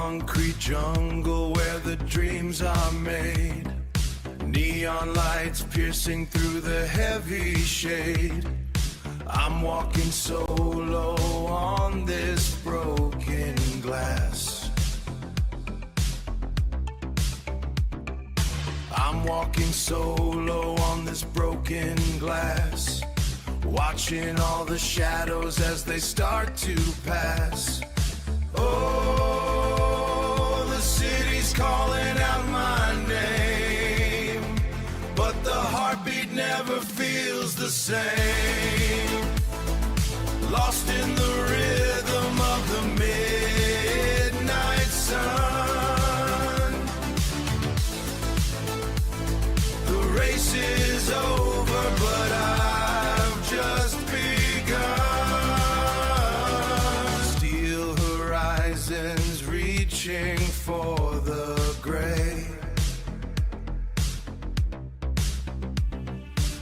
concrete jungle where the dreams are made. Neon lights piercing through the heavy shade. I'm walking solo on this broken glass. I'm walking solo on this broken glass, watching all the shadows as they start to pass. Oh, the city's calling out my name, but the heartbeat never feels the same. Lost in the rhythm of the midnight sun. The race is over, but I've just begun. Steel horizons reaching for the gray.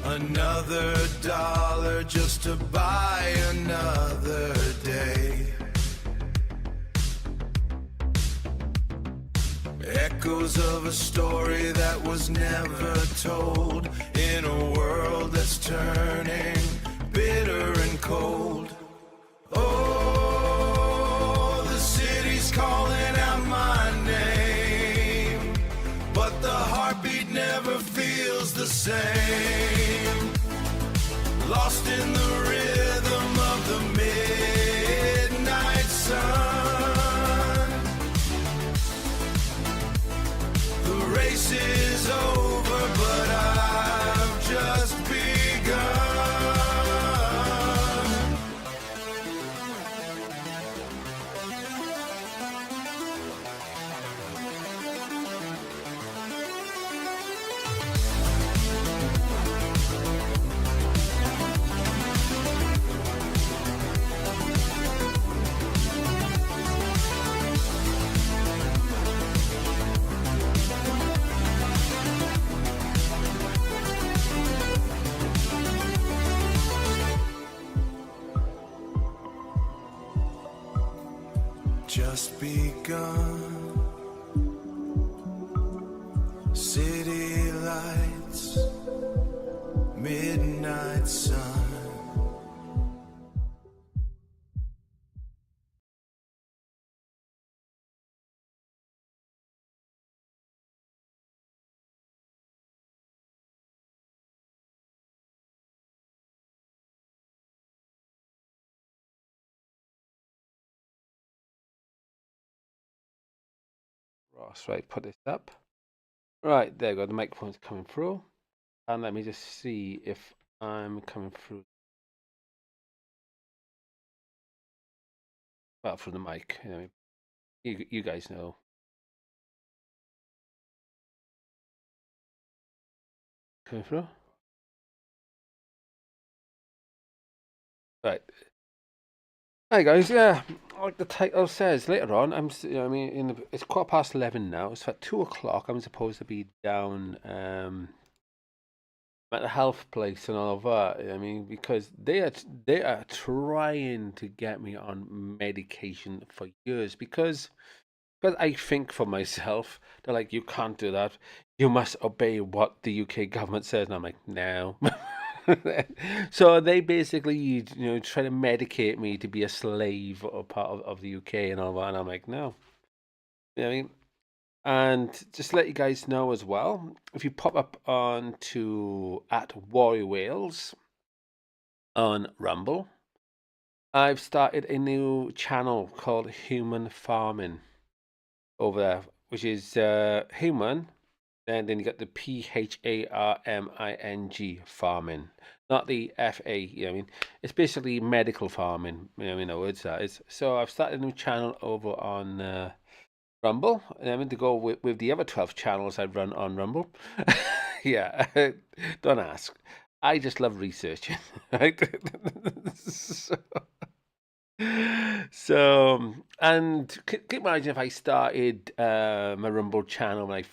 Another dollar just to buy another day. Echoes of a story that was never told, in a world that's turning bitter and cold. Oh, the city's calling out my name, but the heartbeat never feels the same. Lost in the rhythm of the midnight sun. The race is over, but I've just begun. Just begun. City lights, midnight sun. Ross, right, put this up. Right, there we go. The microphone's coming through. And let me just see if I'm coming through. Well, through the mic. You know, you guys know. Coming through? Right. Hi guys, yeah, like the title says, later on, I mean, it's 11:15 now. It's at 2 o'clock. I'm supposed to be down at the health place and all of that. I mean, because they are trying to get me on medication for years because I think for myself, they're like, you can't do that. You must obey what the UK government says, and I'm like, no. So they basically, try to medicate me to be a slave or part of the UK and all that. And I'm like, no. You know what I mean? And just to let you guys know as well, if you pop up on to at Warrior Wales on Rumble, I've started a new channel called Human Farming over there, which is human. And then you got the PHARMING farming, not the FA. You know what I mean? It's basically medical farming. In other words, that is. So I've started a new channel over on Rumble, and I'm going to go with the other 12 channels I run on Rumble. Yeah, don't ask. I just love researching. Right? So, and can you imagine if I started my Rumble channel when I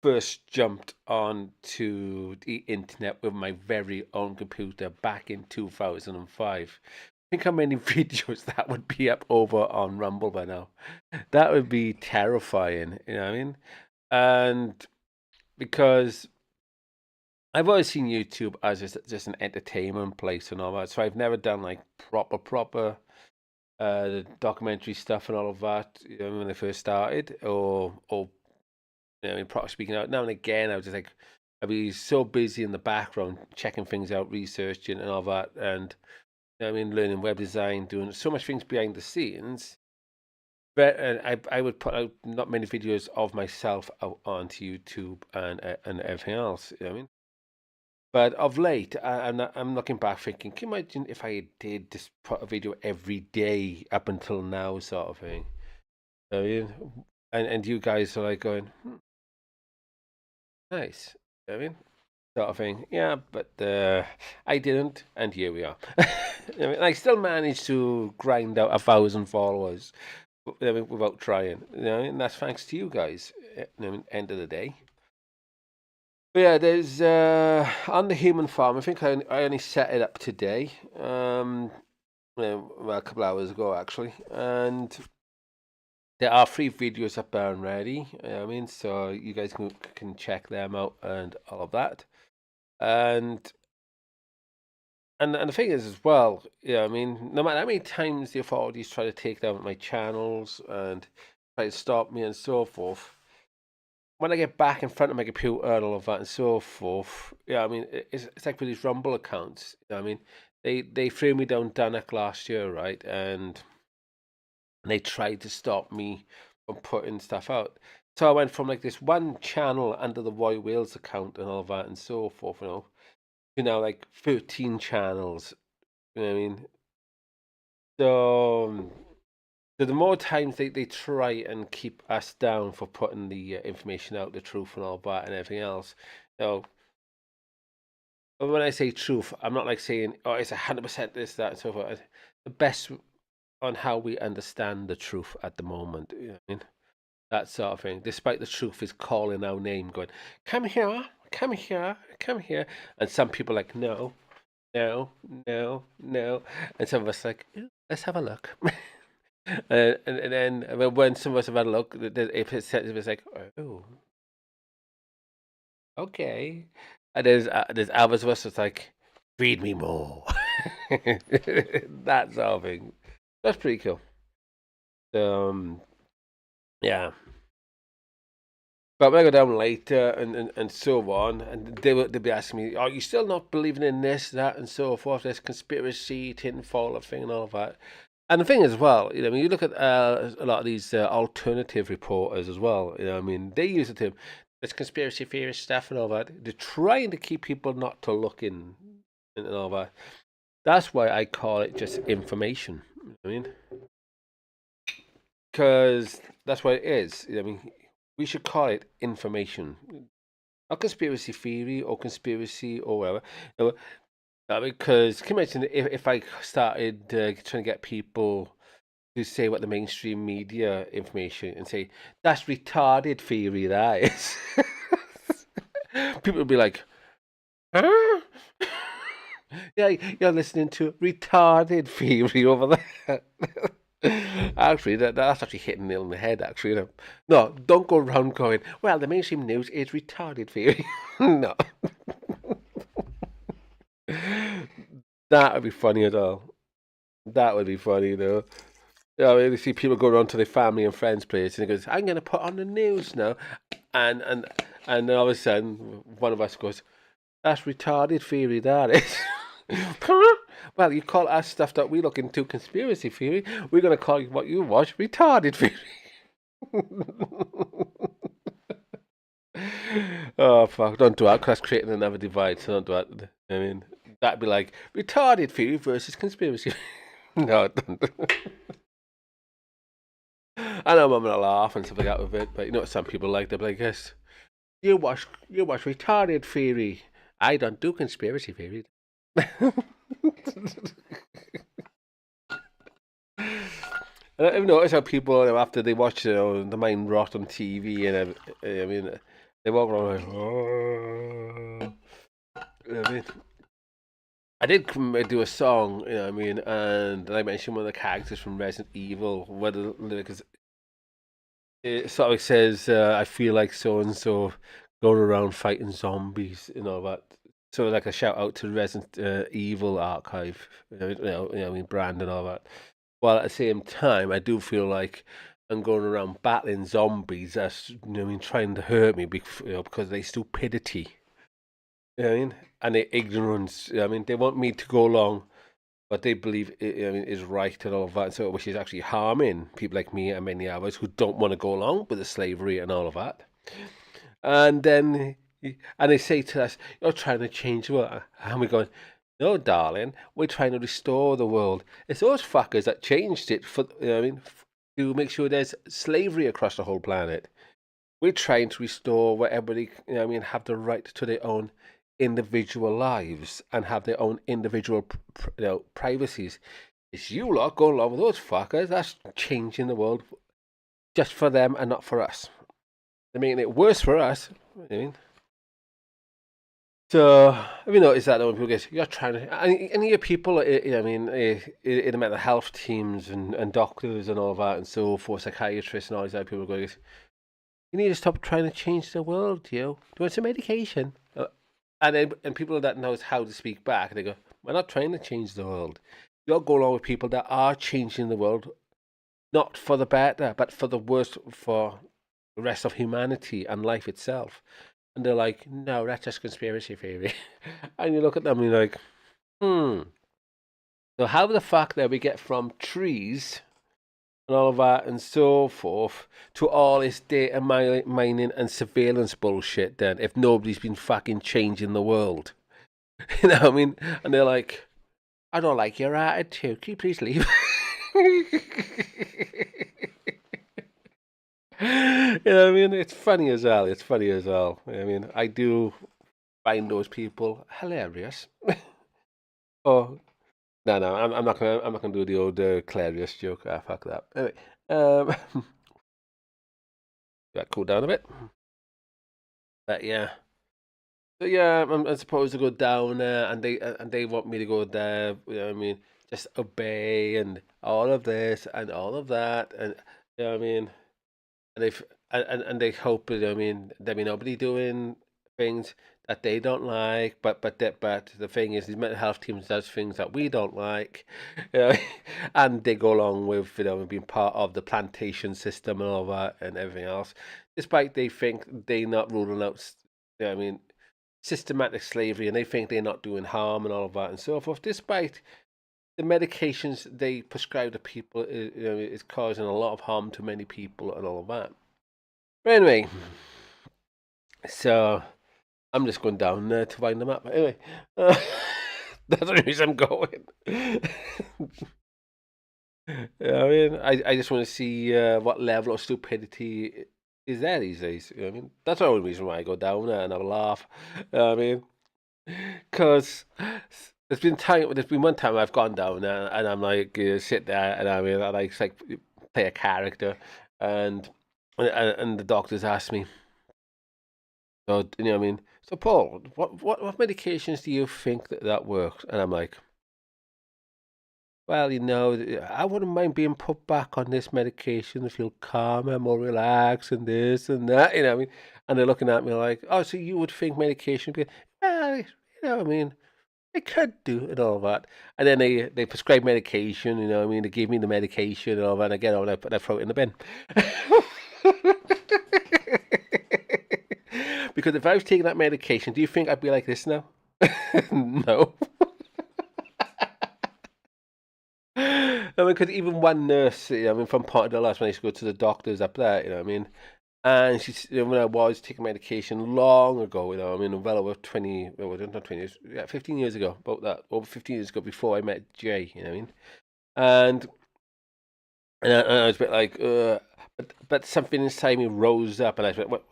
first jumped onto the internet with my very own computer back in 2005. Think how many videos that would be up over on Rumble by now. That would be terrifying, you know what I mean? And because I've always seen YouTube as just an entertainment place and all that, so I've never done like proper documentary stuff and all of that, you know, when I first started, or you know, proper speaking out. Now and again, I was just like, I'd be so busy in the background checking things out, researching and all that, and you know what I mean, learning web design, doing so much things behind the scenes. But I would put out not many videos of myself out onto YouTube and everything else. You know what I mean? But of late, I'm looking back thinking, can you imagine if I did just put a video every day up until now, sort of thing? I mean, and you guys are like going, nice. You know what I mean, sort of thing. Yeah, but I didn't, and here we are. I mean, I still managed to grind out 1,000 followers, I mean, without trying. You know, and that's thanks to you guys. You know, I mean, end of the day. But yeah, there's on the human farm. I think I only set it up today. Well, a couple hours ago actually, and there are 3 videos up there already. I mean, so you guys can check them out and all of that. And the thing is as well, yeah, I mean, no matter how many times the authorities try to take down my channels and try to stop me and so forth, when I get back in front of my computer and all of that and so forth, yeah, I mean, it's like with these Rumble accounts. You know what I mean, they threw me down Dunnock last year, right? And they tried to stop me from putting stuff out. So I went from like this one channel under the Roy Wales account and all that and so forth, you know, to now like 13 channels. You know what I mean? So the more times they try and keep us down for putting the information out, the truth and all that and everything else, you know, but when I say truth, I'm not like saying, oh, it's 100% this, that, and so forth. The best on how we understand the truth at the moment, you know what I mean? That sort of thing. Despite the truth is calling our name, going, come here, come here, come here. And some people are like, no, no, no, no. And some of us are like, let's have a look. And then when some of us have had a look, if it's like, oh, okay. And there's others of us that's like, read me more. That sort of thing. That's pretty cool. Yeah. But when I go down later and so on, and they'll be asking me, "Are you still not believing in this, that, and so forth? This conspiracy, tinfoil thing, and all of that." And the thing as well, you know, when you look at a lot of these alternative reporters as well, you know, I mean, they use the term this conspiracy theorist stuff and all that. They're trying to keep people not to look in and all that. That's why I call it just information. You know what I mean, because that's what it is. You know, I mean, we should call it information, not conspiracy theory or conspiracy or whatever. You know, because can you imagine if I started trying to get people to say what the mainstream media information and say that's retarded theory, that is. People would be like, huh? Yeah, you're listening to retarded theory over there. Actually, that's actually hitting the nail on the head. Actually, you know. No, don't go around going, well, the mainstream news is retarded theory. No, that would be funny at all. That would be funny, though. You know, you see people go around to their family and friends' place, and he goes, "I'm going to put on the news now," and and all of a sudden, one of us goes, "That's retarded theory, that is." Well, you call us stuff that we look into conspiracy theory. We're going to call you what you watch retarded theory. Oh, fuck. Don't do that because that's creating another divide. So don't do that. I mean, that'd be like retarded theory versus conspiracy. No, don't. I know I'm going to laugh and stuff like that with it, but you know what some people like? They'll be like, yes, you watch retarded theory. I don't do conspiracy theory. I've noticed how people, you know, after they watch, you know, the mind rot on TV, and I mean, they walk around like, oh. You know what I mean? I did do a song, you know what I mean, and I mentioned one of the characters from Resident Evil, where the lyric is, it sort of says, I feel like so and so going around fighting zombies and all that. So like a shout out to Resident Evil archive, I mean, brand and all that. While at the same time, I do feel like I'm going around battling zombies that's, I mean, trying to hurt me because of their stupidity. You know what I mean? And their ignorance. I mean, they want me to go along what they believe is right and all of that, so which is actually harming people like me and many others who don't want to go along with the slavery and all of that. And then, and they say to us, "You're trying to change the world," and we're going, "No, darling, we're trying to restore the world. It's those fuckers that changed it for, to make sure there's slavery across the whole planet. We're trying to restore where everybody, have the right to their own individual lives and have their own individual, privacies. It's you lot going along with those fuckers. That's changing the world just for them and not for us. They're making it worse for us. I mean, so have you noticed that when people get, you're trying to, and you people, in the mental health teams and doctors and all that and so forth, psychiatrists and all these other people going, you need to stop trying to change the world, Do you want some medication? And people that knows how to speak back, they go, we're not trying to change the world. You're going along with people that are changing the world, not for the better, but for the worse for the rest of humanity and life itself. And they're like, no, that's just conspiracy theory. And you look at them and you're like, So how the fuck did we get from trees and all of that and so forth to all this data mining and surveillance bullshit then, if nobody's been fucking changing the world? You know what I mean? And they're like, I don't like your attitude. Can you please leave? You know what I mean? It's funny as hell. It's funny as hell. I mean, I do find those people hilarious. Oh, no, I'm not gonna do the old hilarious joke. Ah, fuck that. Anyway, got cool down a bit. But yeah. So yeah, I'm supposed to go down there, and they want me to go there. You know what I mean? Just obey and all of this and all of that, and you know what I mean? And they hope, there'll be nobody doing things that they don't like, but the thing is, these mental health teams does things that we don't like, you know, and they go along with being part of the plantation system and all that and everything else, despite they think they're not ruling out, systematic slavery, and they think they're not doing harm and all of that and so forth, despite the medications they prescribe to people is causing a lot of harm to many people and all of that. But anyway, so I'm just going down there to find them up. But anyway, that's the reason I'm going. Yeah, I just want to see what level of stupidity is there these days. You know what I mean? That's the only reason why I go down there and have a laugh. You know what I mean? Because there's been one time I've gone down there and I'm like, sit there and I like play a character and the doctors ask me, so you know what I mean? So Paul, what medications do you think that works? And I'm like, well, I wouldn't mind being put back on this medication to feel calmer, more relaxed, and this and that. You know what I mean? And they're looking at me like, oh, so you would think medication would be, well, you know what I mean? They could do and all that. And then they prescribe medication, you know what I mean? They give me the medication and all that, and I get on and I throw it in the bin. Because if I was taking that medication, do you think I'd be like this now? No. I mean, because even one nurse, from Part of the Last, when I used to go to the doctors up there, you know what I mean? And she's, when I was taking medication long ago, well over 20, well, not 20 years, 15 years ago, about that, over 15 years ago before I met Jay, you know what I mean? And I was a bit like, but something inside me rose up and I was like, what?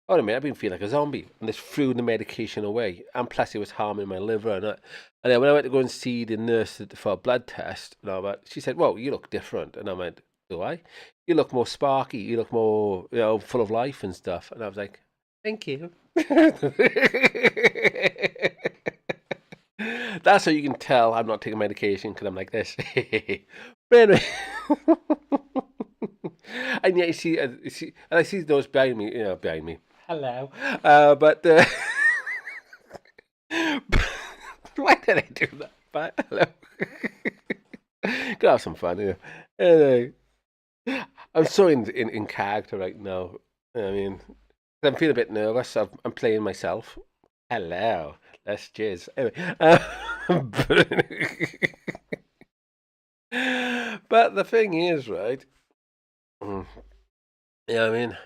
Oh, I've been feeling like a zombie, and just threw the medication away, and plus it was harming my liver, and then when I went to go and see the nurse for a blood test, and all that, she said, "Well, you look different," and I went, "Do I? You look more sparky, you look more, full of life and stuff," and I was like, "Thank you." That's how you can tell I'm not taking medication, because I'm like this. But anyway, and yet and I see those behind me, behind me. Hello, but why did I do that? But hello, gotta have some fun here. Anyway, I'm so in character right now. I mean, I'm feeling a bit nervous. I'm playing myself. Hello, let's jizz. Anyway, but the thing is, right? Yeah, I mean,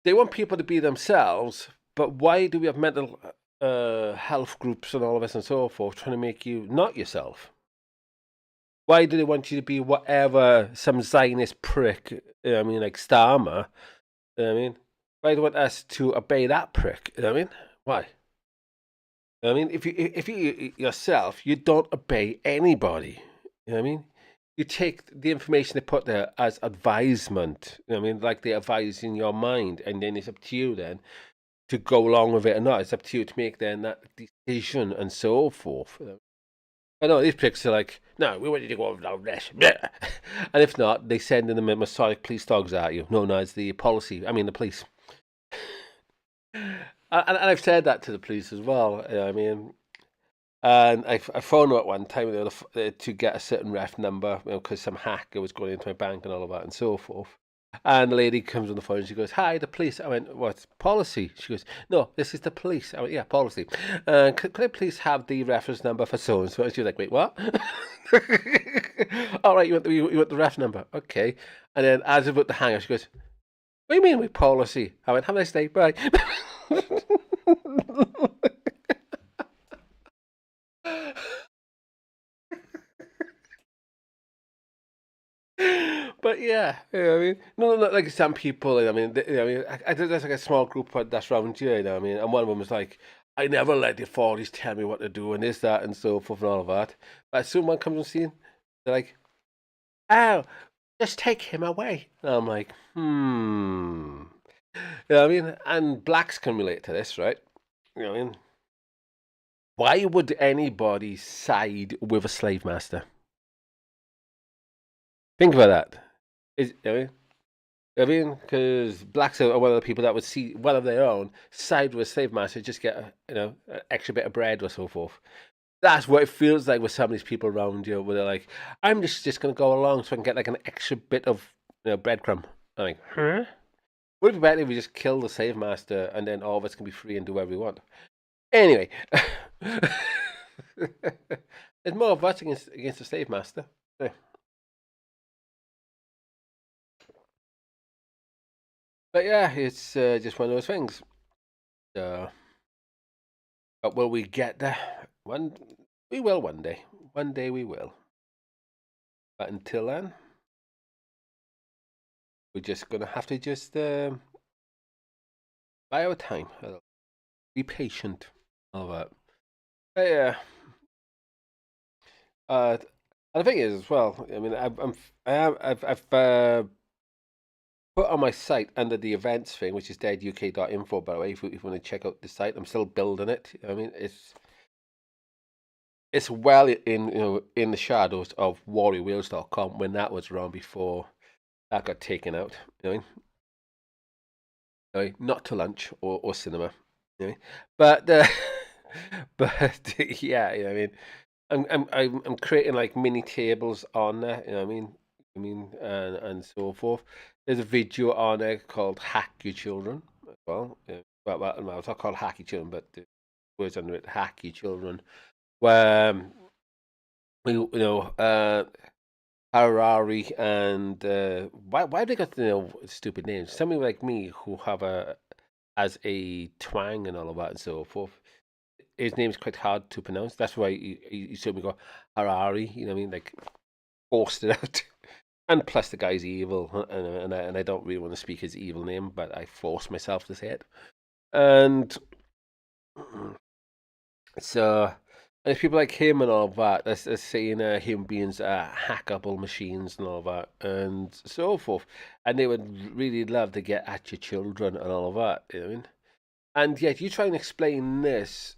they want people to be themselves, but why do we have mental health groups and all of this and so forth trying to make you not yourself? Why do they want you to be whatever some Zionist prick, I mean, like Starmer, I mean, why do they want us to obey that prick? I mean, why? I mean, if you yourself, you don't obey anybody. You know what I mean? You take the information they put there as advisement. You know what I mean? Like they advise in your mind, and then it's up to you then to go along with it or not. It's up to you to make then that decision and so forth. I know these pricks are like, no, we want you to go down this. And if not, they send in the Masonic police dogs at you. No, it's the policy. I mean, the police. And I've said that to the police as well. I mean, and I phoned them at one time to get a certain ref number, because some hacker was going into my bank and all of that and so forth. And the lady comes on the phone and she goes, "Hi, the police." I went, "What, policy?" She goes, "No, this is the police." I went, "Yeah, policy. Could I please have the reference number for so and so?" And she was like, "Wait, what?" All right, you want the ref number? Okay. And then as about to hang her, she goes, "What do you mean with policy?" I went, "Have a nice day, bye." But yeah, I mean, no, not like some people. I mean, I think there's like a small group that's around here. You know what I mean, and one of them was like, "I never let the authorities tell me what to do and this, that, and so forth and all of that." But as soon as one comes on scene, they're like, "Oh, just take him away." And I'm like, hmm. You know what I mean? And blacks can relate to this, right? You know what I mean? Why would anybody side with a slave master? Think about that. I mean, because blacks are one of the people that would see one of their own side with a slave master, just get an extra bit of bread or so forth. That's what it feels like with some of these people around you, where they're like, "I'm just going to go along so I can get like an extra bit of breadcrumb." I'm like, huh? Would it be better if we just kill the slave master and then all of us can be free and do whatever we want? Anyway, there's more of us against the slave master. Yeah. But yeah, it's just one of those things. But will we get there? We will one day. One day we will. But until then, we're just gonna have to just buy our time. Be patient. All that. But yeah. And the thing is, as well. I mean, I've put on my site under the events thing, which is deaduk.info. By the way, if you want to check out the site, I'm still building it. I mean, it's well in the shadows of warriorwheels.com when that was around before that got taken out. You know what I mean? Not to lunch or cinema. You know what I mean? But yeah, you know what I mean? I'm creating like mini tables on there. You know what I mean? And so forth. There's a video on there called "Hack Your Children" as well. Well, it's not called "Hack Your Children," but the words under it, "Hack Your Children," where Harari and why they got stupid names? Somebody like me who have as a twang and all of that and so forth. His name's quite hard to pronounce. That's why you saw me go Harari. You know what I mean? Like forced it out. And plus, the guy's evil, and I don't really want to speak his evil name, but I force myself to say it. And so, there's people like him and all that that's saying human beings are hackable machines and all that, and so forth. And they would really love to get at your children and all of that. You know what I mean? And yet, you try and explain this,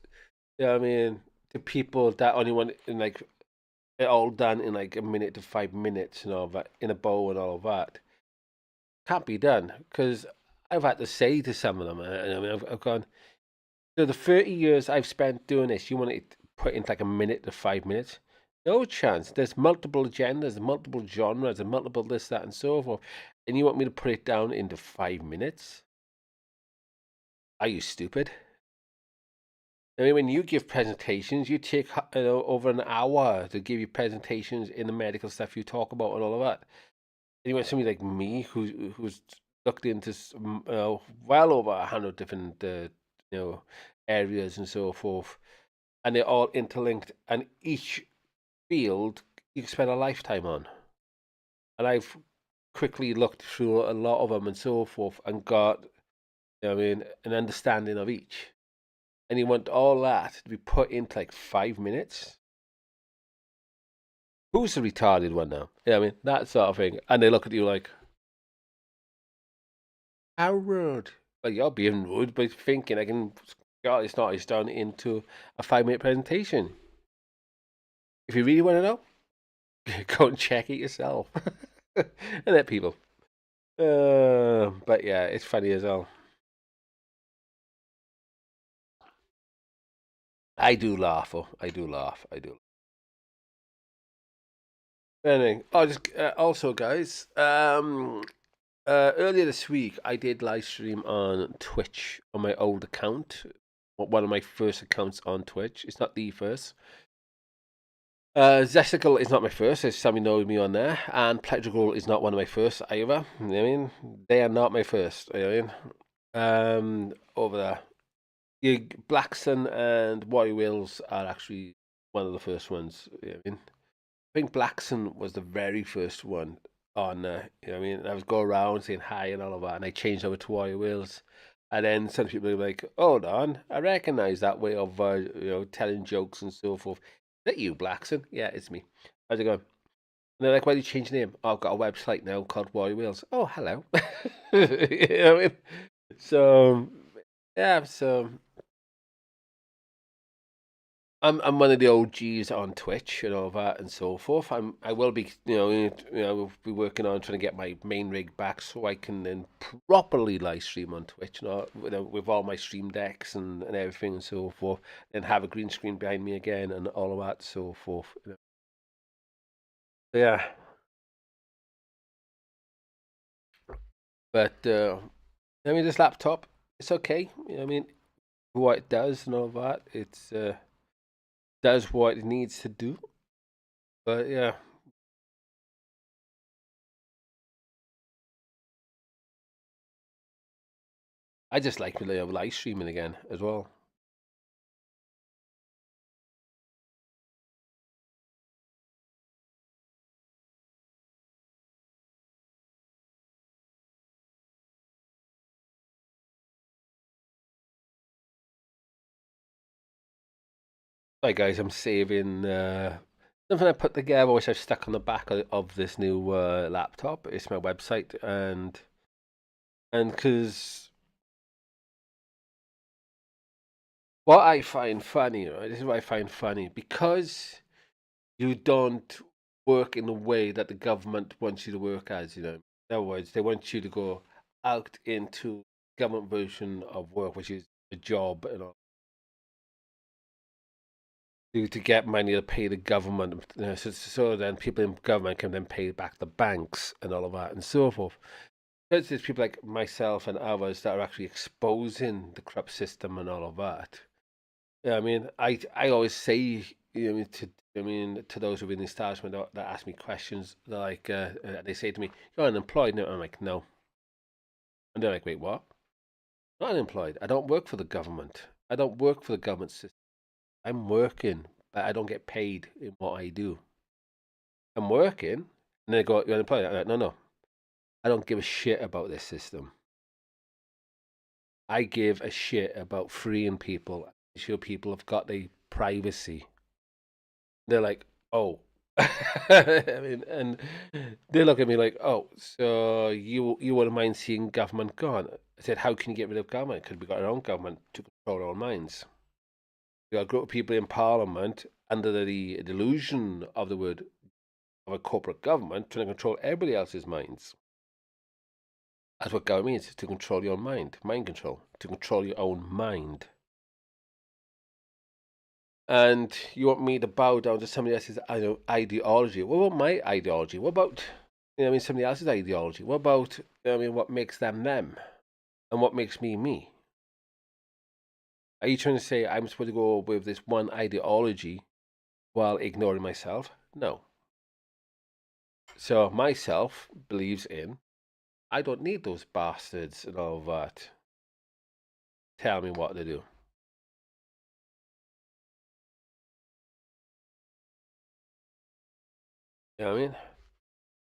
you know what I mean, to people that only want in like it all done in like a minute to 5 minutes and all that in a bow and all of that. Can't be done because I've had to say to some of them, I mean, I've gone, so the 30 years I've spent doing this, you want it put into like a minute to 5 minutes? No chance. There's multiple agendas, multiple genres, and multiple this, that, and so forth. And you want me to put it down into 5 minutes? Are you stupid? I mean, when you give presentations, you take over an hour to give you presentations in the medical stuff you talk about and all of that. And you want somebody like me who's looked into well over 100 different areas and so forth, and they're all interlinked, and each field you can spend a lifetime on. And I've quickly looked through a lot of them and so forth, and got, I mean, an understanding of each. And you want all that to be put into like 5 minutes? Who's the retarded one now? Yeah, I mean, that sort of thing. And they look at you like, how rude. Well, you're being rude by thinking I can got this knowledge down into a 5 minute presentation. If you really want to know, go and check it yourself. And let people. But yeah, it's funny as well. I do laugh. Oh, I do laugh. I do. Anyway, also, guys. Earlier this week, I did live stream on Twitch on my old account, one of my first accounts on Twitch. It's not the first. Zesticle is not my first, as somebody knows me on there, and Pletrical is not one of my first either. I mean, they are not my first. I mean, over there. Blackson and Warrior Wills are actually one of the first ones. I mean, I think Blackson was the very first one on. I mean, I was going around saying hi and all of that, and I changed over to Warrior Wills, and then some people were like, "Hold on, I recognise that way of telling jokes and so forth." Is that you, Blackson? Yeah, it's me. How's it going? And they're like, "Why did you change your name?" Oh, I've got a website now called Warrior Wills. Oh, hello. You know what I mean? So yeah, so. I'm one of the OGs on Twitch and all that and so forth. I will be we'll be working on trying to get my main rig back so I can then properly live stream on Twitch, with all my stream decks and everything and so forth, and have a green screen behind me again and all of that so forth. Yeah, but I mean, this laptop, it's okay. I mean, what it does and all that, it's does what it needs to do. But yeah. I just like live streaming again as well. Right, guys, I'm saving something I put together, which I've stuck on the back of this new laptop. It's my website, and because what I find funny, right? This is what I find funny, because you don't work in the way that the government wants you to work as. In other words, they want you to go out into government version of work, which is a job and all, to get money to pay the government, so then people in government can then pay back the banks and all of that and so forth. Because there's people like myself and others that are actually exposing the corrupt system and all of that. Yeah, I mean, I always say, to those who've been in the establishment that ask me questions, they're like, they say to me, "You're unemployed now." I'm like, "No," and they're like, "Wait, what?" "Not unemployed. I don't work for the government. I don't work for the government system. I'm working, but I don't get paid in what I do. I'm working." And they go, "You're unemployed." I'm like, "No, no. I don't give a shit about this system. I give a shit about freeing people, sure people have got their privacy." They're like, "Oh." I mean, and they look at me like, "Oh, so you wouldn't mind seeing government gone?" I said, "How can you get rid of government? Because we got our own government to control our own minds." You got a group of people in Parliament under the delusion of the word of a corporate government trying to control everybody else's minds. That's what government means, to control your mind control, to control your own mind. And you want me to bow down to somebody else's ideology? What about my ideology? What about somebody else's ideology? What about what makes them them, and what makes me me? Are you trying to say I'm supposed to go with this one ideology while ignoring myself? No. So myself believes in, I don't need those bastards and all that. Tell me what to do. You know what I mean?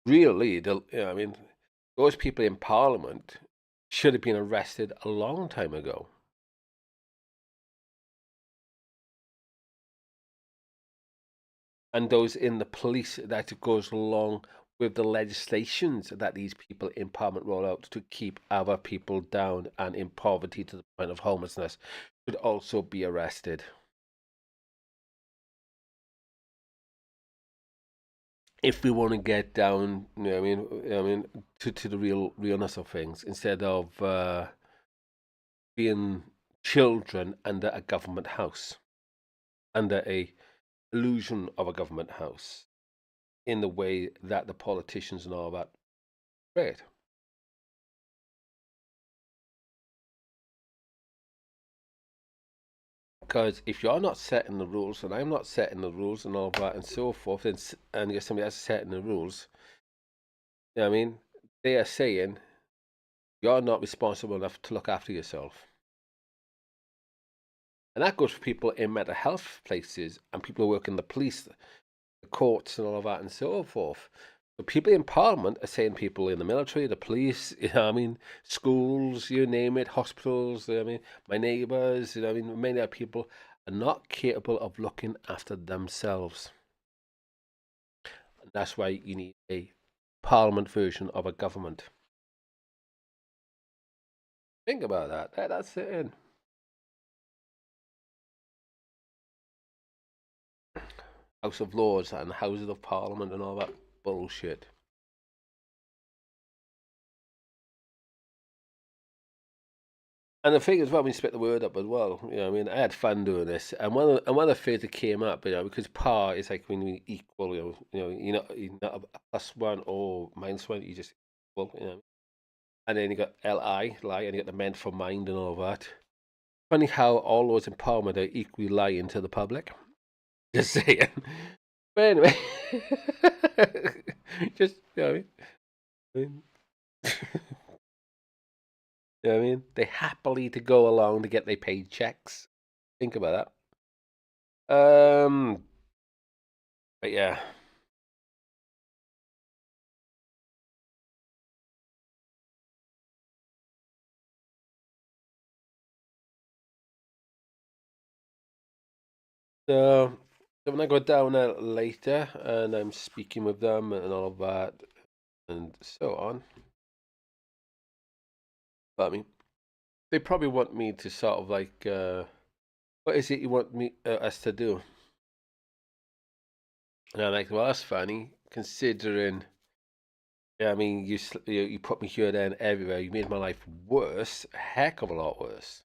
Really, those people in Parliament should have been arrested a long time ago. And those in the police, that goes along with the legislations that these people in Parliament roll out to keep other people down and in poverty to the point of homelessness, should also be arrested. If we want to get down, to the realness of things, instead of being children under a government house, under a illusion of a government house, in the way that the politicians and all that trade. Because if you're not setting the rules, and I'm not setting the rules and all that and so forth, and you're somebody else setting the rules, they are saying you're not responsible enough to look after yourself. And that goes for people in mental health places and people who work in the police, the courts and all of that and so forth. But people in Parliament are saying people in the military, the police, schools, you name it, hospitals, my neighbours, many other people are not capable of looking after themselves. And that's why you need a Parliament version of a government. Think about that. That's it. House of Lords and Houses of Parliament and all that bullshit. And the thing is, well, we split the word up as well. I had fun doing this, and one of the things that came up, because par is like when we equal, you're not a plus one or minus one, you just equal, And then you got li, lie, and you got the meant for mind and all that. Funny how all those in Parliament are equally lying to the public. Just saying. But anyway, just they happily to go along to get their paychecks. Think about that. But yeah. So when I go down there later and I'm speaking with them and all of that and so on, but they probably want me to sort of like, what is it you want us to do? And I'm like, well, that's funny, considering, you put me here, there, and everywhere. You made my life worse, a heck of a lot worse.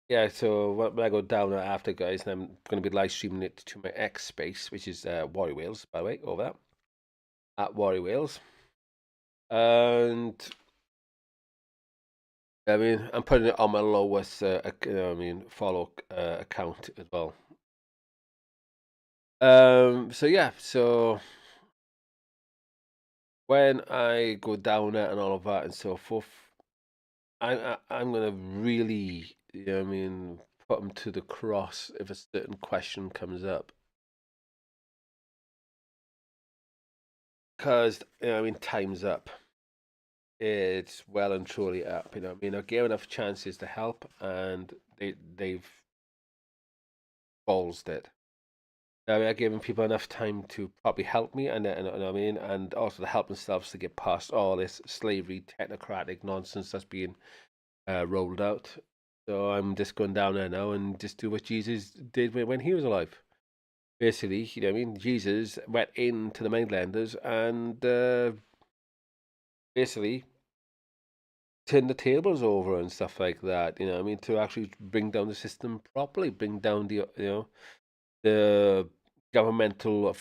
Yeah, so when I go down after, guys, and I'm going to be live streaming it to my X space, which is Warrior Wales, by the way, over there, at Warrior Wales. And I'm putting it on my lowest, follow account as well. So yeah, so when I go down there and all of that and so forth, I'm gonna really, put them to the cross if a certain question comes up. Because time's up. It's well and truly up. I gave enough chances to help, and they've ballsed it. I gave people enough time to probably help me, and also to help themselves to get past all this slavery, technocratic nonsense that's being rolled out. So I'm just going down there now and just do what Jesus did when he was alive. Basically, you know what I mean? Jesus went into the mainlanders and basically turn the tables over and stuff like that. You know, what I mean, to actually bring down the system properly, bring down the governmental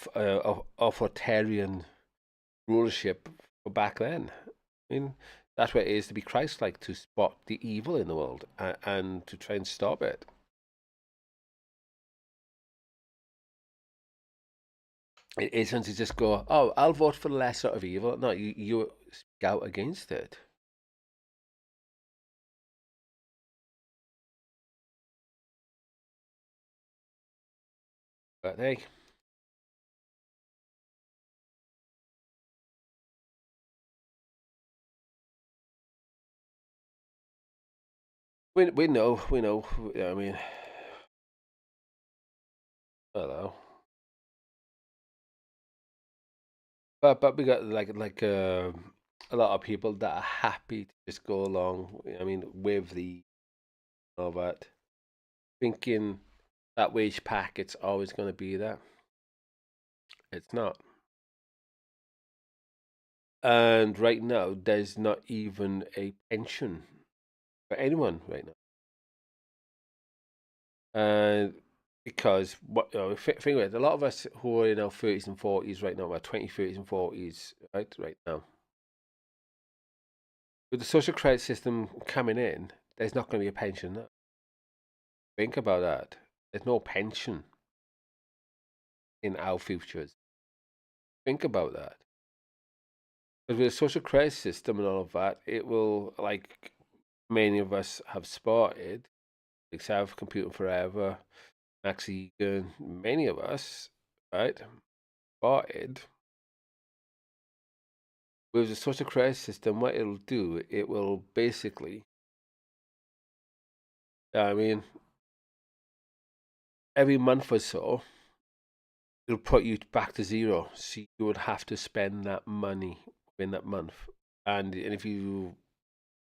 authoritarian rulership for back then. I mean, that's what it is to be Christ-like, to spot the evil in the world and to try and stop it. It isn't to just go, oh, I'll vote for the lesser of evil. No, you speak out against it. But hey, we know. I mean, I don't know. But we got a lot of people that are happy to just go along. I mean, with the all that, thinking that wage packet's always going to be there. It's not. And right now, there's not even a pension for anyone right now. And because what think about it, a lot of us who are in our 30s and 40s right now, our 20s, 30s, and 40s, right now, with the social credit system coming in, there's not going to be a pension now. Think about that. There's no pension in our futures. Think about that. Because with the social credit system and all of that, it will, like many of us have spotted, like Self Computing Forever, Max Egan, many of us, right, spotted with the social credit system, what it'll do, it will basically, I mean, every month or so, it'll put you back to zero. So you would have to spend that money in that month. And if you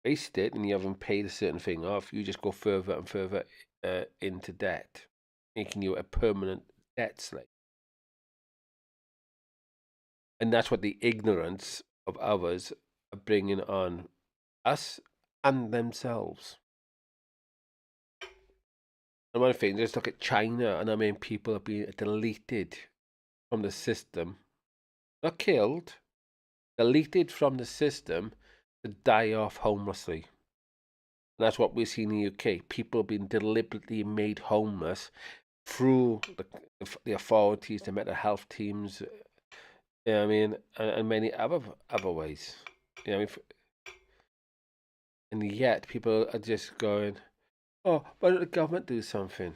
waste it and you haven't paid a certain thing off, you just go further and further into debt, making you a permanent debt slave. And that's what the ignorance of others are bringing on us and themselves. And one thing, just look at China, and I mean, people are being deleted from the system, not killed, deleted from the system to die off homelessly. And that's what we see in the UK. People being deliberately made homeless through the authorities, the mental health teams, you know what I mean, and many other ways. You know, what I mean, and yet people are just going, "Oh, why don't the government do something?"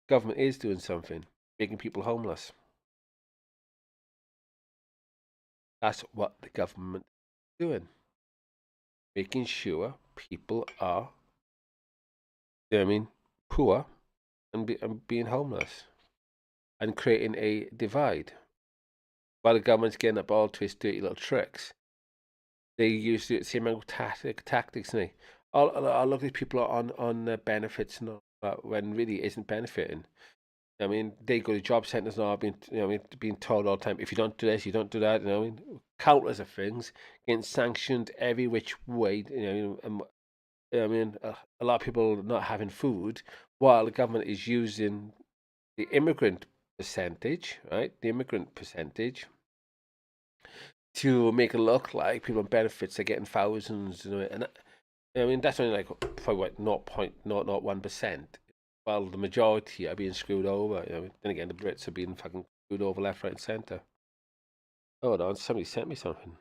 Government is doing something, making people homeless. That's what the government is doing, making sure people are, you know what I mean, poor and being homeless and creating a divide. While the government's getting up all to its dirty little tricks, they use the same old tactics. And I'll look at people on benefits and all that when really it isn't benefiting. I mean, they go to job centres now, being told all the time, if you don't do this, you don't do that. You know, I mean, countless of things, getting sanctioned every which way. I mean, a lot of people not having food, while the government is using the immigrant percentage, right? The immigrant percentage to make it look like people on benefits are getting thousands, and I mean that's only like probably what 0.001%. While the majority are being screwed over. Then again, the Brits are being fucking screwed over left, right, and centre. Hold on, somebody sent me something.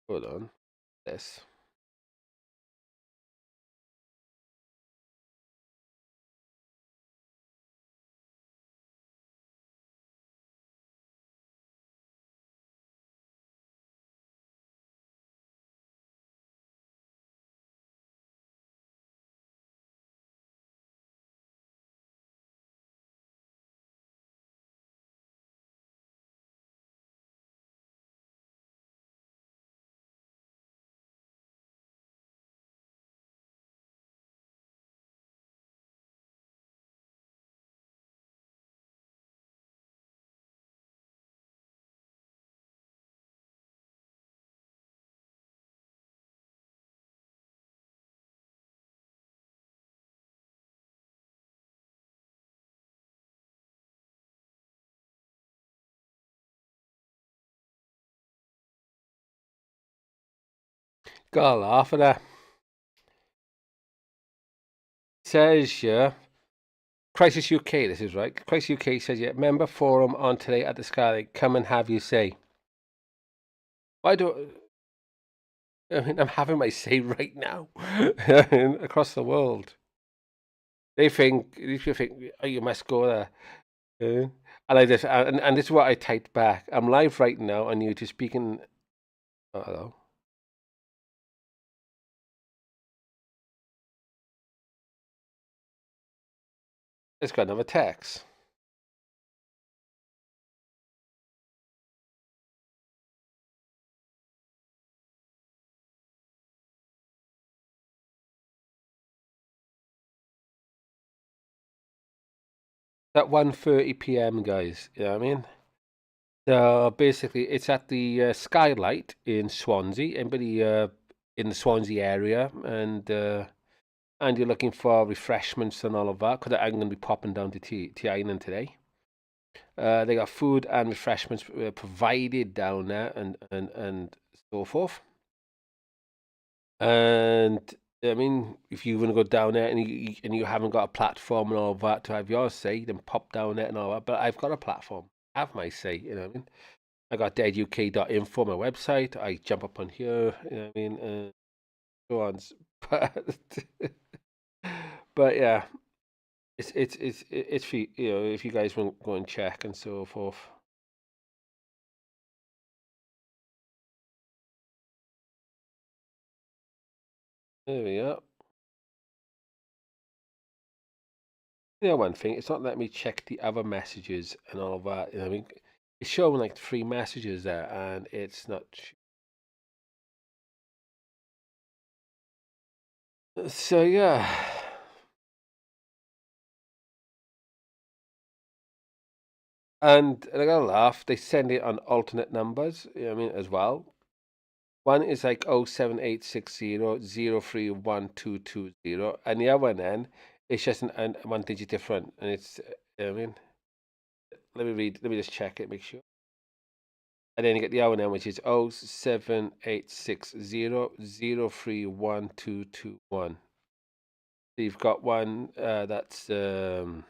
Hold on, this. Gotta laugh at that. Says, yeah. Crisis UK, this is right. Crisis UK says, yeah, member forum on today at the Sky. Come and have your say. Why do I mean, I'm having my say right now across the world. These people think, oh, you must go there. And I just, and this is what I typed back. I'm live right now on YouTube speaking. Oh, hello. It's got another text. At 1:30 p.m., guys. You know what I mean? So basically, it's at the Skylight in Swansea. Anybody in the Swansea area, and you're looking for refreshments and all of that, because I'm going to be popping down to T Island today. They got food and refreshments provided down there, and so forth. And I mean, if you want to go down there and you haven't got a platform and all of that to have your say, then pop down there and all that. But I've got a platform, have my say. You know what I mean? I got deaduk.info, my website. I jump up on here. You know what I mean? So on. But yeah, it's for you know, if you guys want to go and check and so forth. There we go. You know, one thing, it's not letting me check the other messages and all of that. You know, I mean, it's showing like 3 messages there, and it's not. So yeah, and I gotta laugh. They send it on alternate numbers. You know what I mean, as well. One is like 07860031220, and the other one then it's just an 1 digit different, and it's. You know what I mean, let me read. Let me just check it, make sure. And then you get the other one, which is 07860031221. So you've got one that's so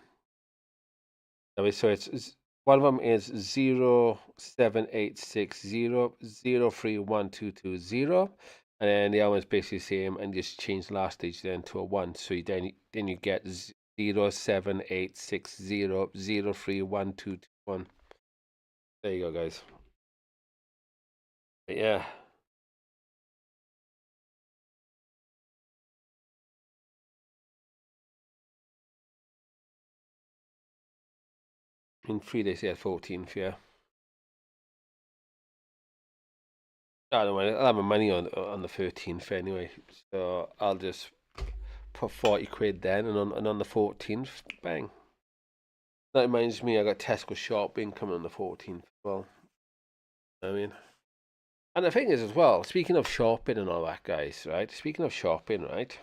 it's one of them is 07860031220, and then the other one's basically the same, and just change the last digit then to a 1. So you then you get 07860031221. There you go, guys. But yeah. In 3 days, yeah, 14th, yeah. I don't mind. I'll have my money on the 13th anyway, so I'll just put 40 quid then, and on the 14th, bang. That reminds me, I got Tesco shopping coming on the 14th as well. I mean, and the thing is as well, speaking of shopping and all that, guys, right? Speaking of shopping, right?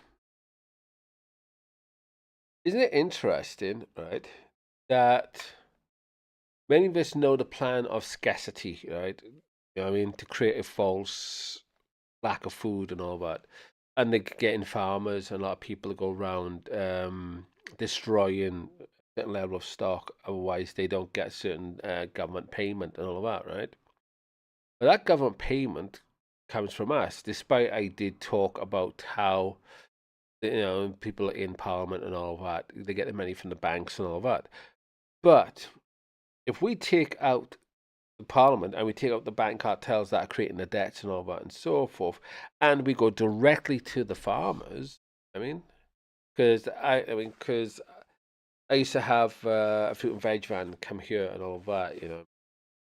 Isn't it interesting, right, that many of us know the plan of scarcity, right? You know what I mean? To create a false lack of food and all that. And they're getting farmers and a lot of people go around destroying a certain level of stock. Otherwise, they don't get certain government payment and all of that, right? But that government payment comes from us, despite I did talk about how, you know, people in Parliament and all of that, they get the money from the banks and all of that. But if we take out the Parliament and we take out the bank cartels that are creating the debts and all that and so forth, and we go directly to the farmers, I mean, because I used to have a fruit and veg van come here and all of that, you know,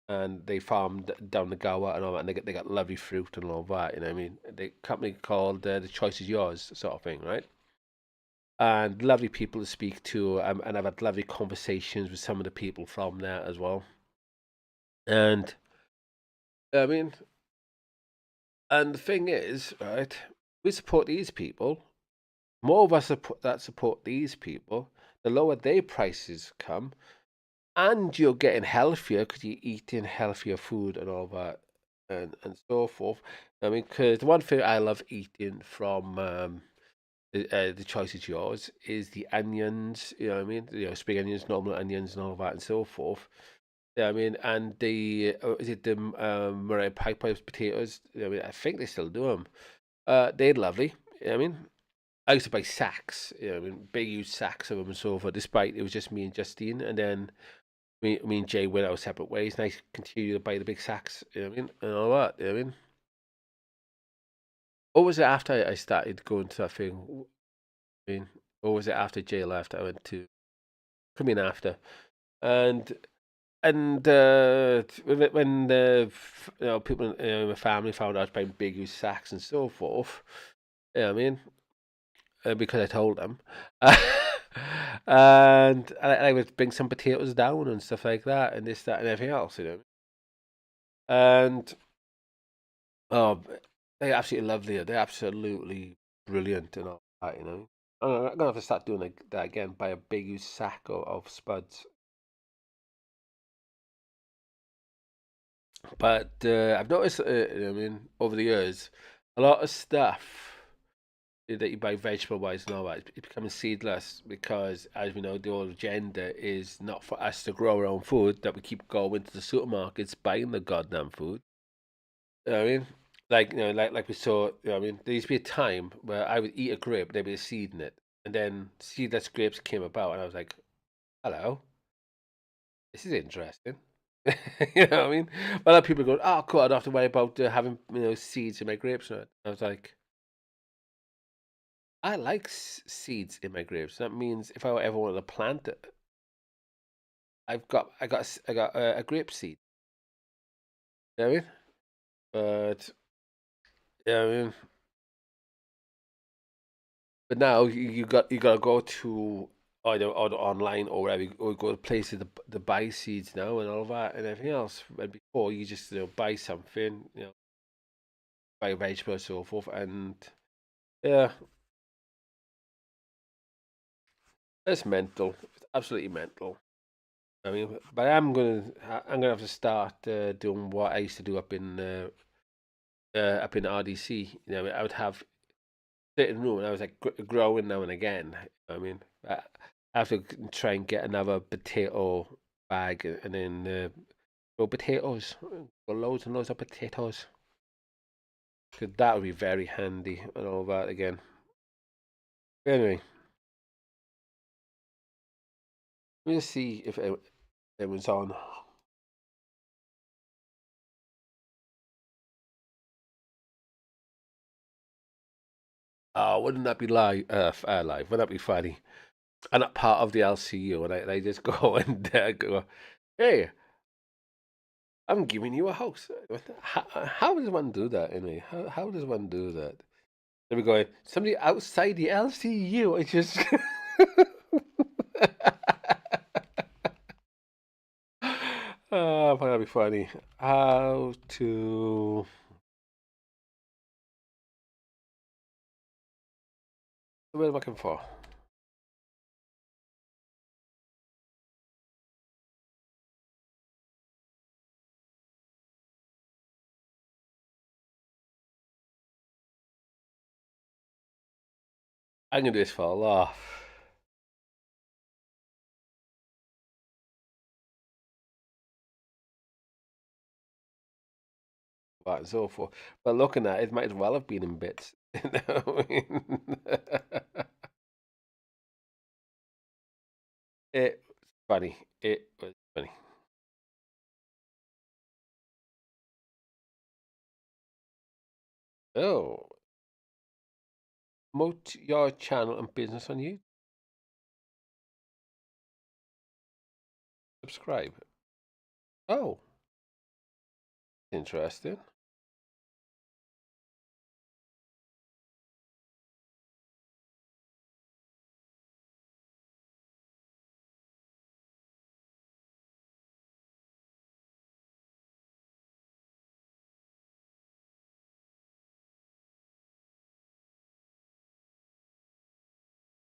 and they farmed down the Gower and all that, and they got lovely fruit and all of that, you know what I mean? The company called The Choice Is Yours, sort of thing, right? And lovely people to speak to, and I've had lovely conversations with some of the people from there as well. And I mean, and the thing is, right, we support these people. More of us that support these people, the lower their prices come, and you're getting healthier because you're eating healthier food and all that, and so forth. I mean, because the one thing I love eating from the choice is yours is the onions. You know what I mean? You know, spring onions, normal onions, and all of that, and so forth. Yeah, I mean, and the is it the Murray Piper potatoes? I mean, I think they still do them. They're lovely. You know what I mean, I used to buy sacks. You know, I mean, big huge sacks of them and so forth. Despite it was just me and Justine, and then me and Jay went our separate ways, and I continued to buy the big sacks. You know what I mean, and all that. You know what I mean. Or was it after I started going to that thing? I mean, or was it after Jay left? I went to come in after, and when the people in my family found out I was buying big huge sacks and so forth, yeah, I mean, because I told them, and I would bring some potatoes down and stuff like that, and this, that, and everything else, you know, and oh, they're absolutely lovely. They're absolutely brilliant and all that, you know. I'm gonna have to start doing that again. Buy a big huge sack of spuds. But I've noticed, I mean, over the years, a lot of stuff that you buy vegetable wise and all that, it's becoming seedless because, as we know, the whole agenda is not for us to grow our own food, that we keep going to the supermarkets buying the goddamn food. You know what I mean? Like, like we saw, you know what I mean? There used to be a time where I would eat a grape, there'd be a seed in it. And then seedless grapes came about, and I was like, hello, this is interesting. You know what I mean? A lot of people go, "Oh, cool! I don't have to worry about having seeds in my grapes." And I was like, "I like seeds in my grapes. That means if I ever wanted to plant it, I got a grape seed." You know what I mean? But yeah, I mean, but now you got to go to either online or wherever, or go to places to buy seeds now and all that and everything else. And before you just buy something, buy a vegetable and so forth, and yeah, it's mental. It's absolutely mental. I mean, but I'm gonna have to start doing what I used to do up in RDC. You know, I would have sitting room, and I was like growing now and again. I mean, I have to try and get another potato bag and then grow potatoes, grow loads and loads of potatoes. 'Cause that would be very handy and all that again. Anyway, let me just see if everyone's on. Oh, wouldn't that be live? Live? Wouldn't that be funny? I'm not part of the LCU, and I just go and go, hey, I'm giving you a house. How does one do that anyway? How does one do that? They were going, somebody outside the LCU. I just. Oh, that'd be funny. How to. What am I looking for? I'm gonna do this for a laugh. That and so forth. But looking at it, it might as well have been in bits. You know what I mean? It was funny. It was funny. Oh, promote your channel and business on YouTube. Subscribe. Oh, interesting.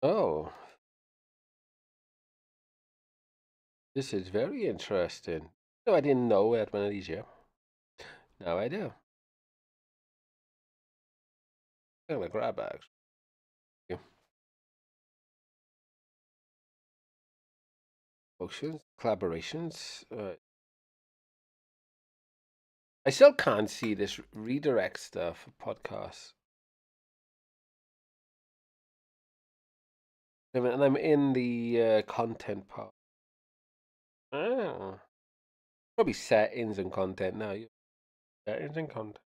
Oh, this is very interesting. No, I didn't know we had one of these here. Now I do. I'm gonna grab it. Actually. Yeah. Functions, collaborations. I still can't see this redirect stuff for podcasts. And I'm in the content part. Oh. Probably settings and content now. Settings and content.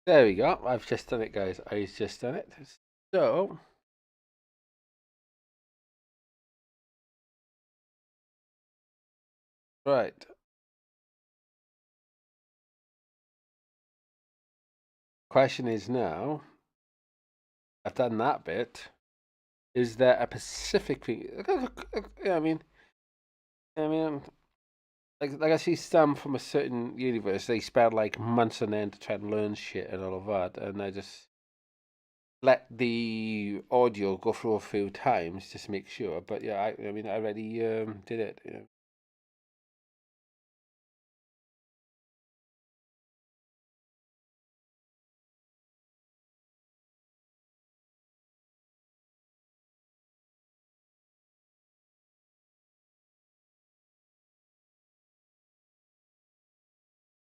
There we go. I've just done it, guys. I've just done it. So, right. Question is now, I've done that bit. Is there a specific thing? I mean, like I see some from a certain universe. They spend like months on end to try and learn shit and all of that, and I just let the audio go through a few times just to make sure. But yeah, I mean, I already did it. You know.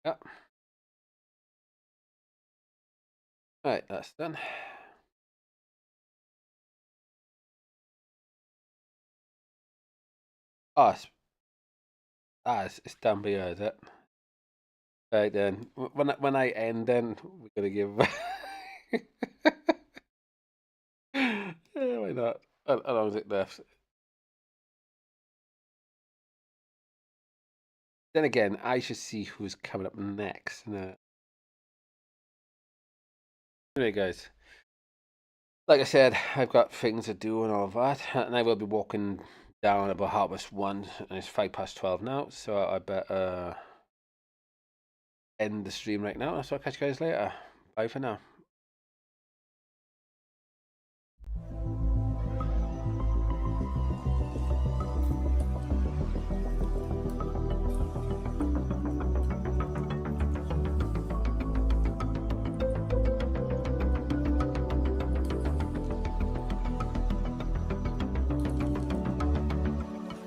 Yeah. Right, that's done. Oh, it's done here, is it? Right then, when I end, then we're gonna give. Yeah, why not? How long is it left? Then again, I should see who's coming up next. No. Anyway, guys, like I said, I've got things to do and all of that, and I will be walking down about 1:30, and it's 12:05 now, so I better end the stream right now. So I'll catch you guys later. Bye for now.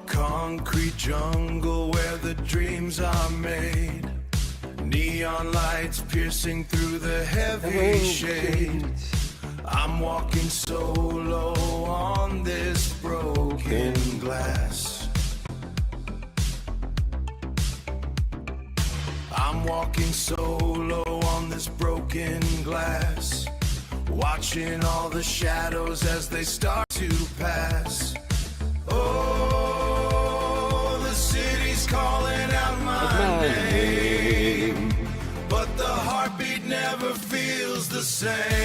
Concrete jungle where the dreams are made. Neon lights piercing through the heavy shades. I'm walking solo on this broken glass. I'm walking solo on this broken glass, watching all the shadows as they start to pass. Oh, the city's calling out my name, but the heartbeat never feels the same.